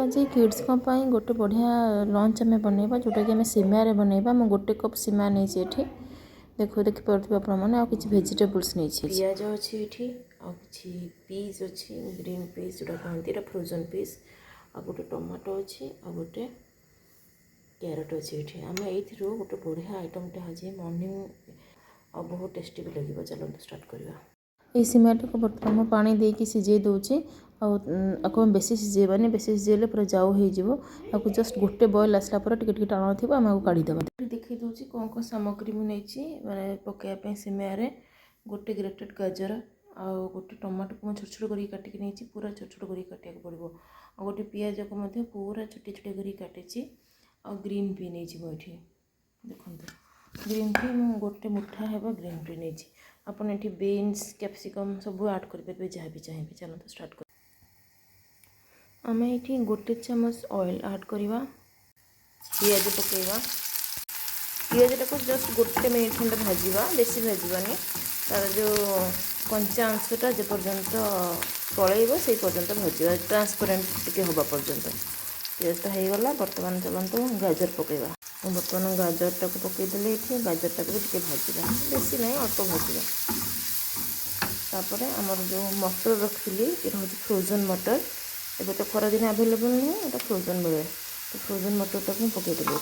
आज किड्स गोटे बढ़िया लंच आम बनवा जोटा कि आम सिमारे बनवा मु गोटे कप सिमा नहीं देखो देखिपे आपने कि भेजिटेबल्स नहीं पियाज अच्छी ये कि पीस अच्छी ग्रीन पीस जोटा कहती फ्रोजन पीस आ गोटे टमाटो अच्छी आ गोटे क्यारेट अच्छी ये आम ये गोटे बढ़िया आइटमटा आज मॉर्निंग और बहुत टेस्टी भी लगे। चलो स्टार्ट करवा। ये सिमाटा को बर्तमान पानी देकी सिझे दूचे आपको बेस सिझेबानी बेस सिझेले पूरा जाऊ हो जस्ट गोटे बॉयल आसला टे टाण थी आम काढ़ीदेव देखी दूसरी कौन कौन सामग्री मुझे मैंने पकड़ापी सिमारे गोटे ग्रेटेड गाजर आ गोटे टमाटो को छोट छोट कर काटिक नहीं पूरा छोट छोट कर काटा पड़ो आ गोटे पियाज को पूरा छोटे छोटे कर काटी आ ग्रीन पी नहीं मुझे देखो ग्रीन पी मु गोटे मुठा है ग्रीन पी नहीं आपन ये बीन्स कैप्सिकम सब ऐड करेंगे जहाँ भी चाहिए। चलो तो स्टार्ट कर आम ये गोटे चामच ऑयल ऐड करवा पियाज पकेवा पियाजटा को जस्ट गोटे मिनिट खंडे भाजवा बेसी भाजवानी तार जो कंचा अंशटा जे पर्यंत पलैब से पर्यंत भाजवा ट्रांसपेरेंट टी हवा पर्यंत पियाजटा होगला। बर्तमान चलते गाजर पकेवा बर्तमान गाजरटा को पकईदे ये गाजरटा को भी टे भाजवा बेसी ना अल्प भाजवा तापर आमर जो मटर रखी ये हूँ फ्रोजन मटर एबे तो खरा दिन आवेलेबल नुहे ये फ्रोजन मिले तो फ्रोजन मटरटा को पकईदेली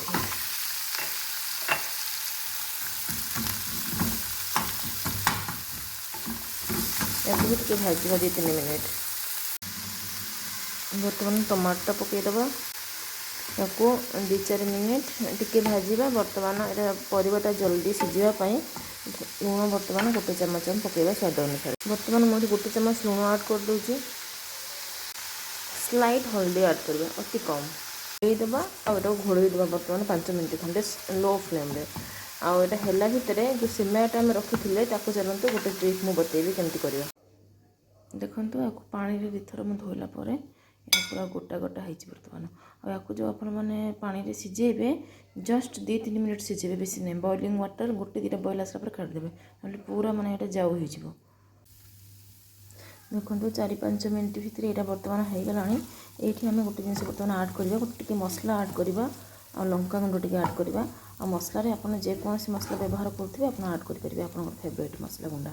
या भी टे भाजवा 2-3 मिनिट। बर्तमान टमाटोटा पकईदबा या 2-4 मिनिट टिके भाजवा। बर्तमान यहाँ परिवाटा जल्दी सिझापी लुण बर्तमान गोटे चामच हम पकईवा स्वाद अनुसार। बर्तमान मुझे गोटे चामच लुण ऐड कर दूची स्लाइट हल्दी ऐड करवा अति कम देदेबा आटा घोड़देवा बर्तमान 5 मिनट खंडे लो फ्लेम आटा है भितर जो सिमाटा आम रखी चलते गोटे ट्रिक मुझे बतेबी केमती करवा। देखो आपको पानी रे दुथर मुझे धोला पूरा गोटा गोटा हो बर्तमान आपको जो आप पानी सिझेबे जस्ट 2-3 मिनिट सिझेबे बेसी नहीं बॉइलिंग वाटर गोटे 2टा बॉयल आसला काढ़ीदेवे ना पूरा माने ये जाऊ हो। देखो 4-5 मिनिट भितर यहाँ बर्तमान हो गला ये आम गोटे जिन बर्तमान ऐड करवा गोटे मसला ऐड करवा आ लंका गुंड टी ऐड करवा आ मसलार आप जेकोसी मसला व्यवहार करेंगे आप ऐड करेंगे आप फेवरेट मसला गुंडा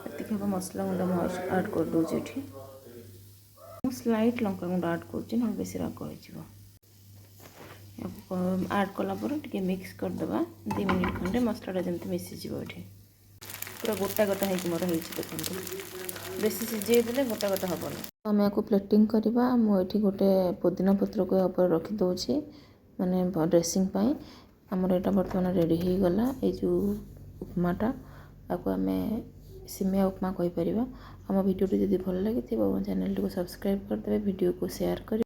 ये हम मसला गुंडा ऐड कर दूसरी ये स्लाइट लंका गुंड ऐड कर बेस राग हो ऐड कलापर टे मिक्स करदे 2 मिनिट खंडे मसलाटा जमी मिसीजी ये पूरा गोटा गोटा हो मोर देखो बेसी सिझेदेले गोटा गोटा हेनी आम या प्लेटिंग करवा मुझे गोटे पुदीना पत्र को ऊपर रखी दूसरी माने ड्रेसिंग आमर यहाँ बर्तमान रेडी हो गला ये जो उपमाटा आपको आम सिमिया उपमा कहीपर। आम भिडियोटी जब भल लगी मो चैनल को सब्सक्राइब करदे वीडियो को शेयर कर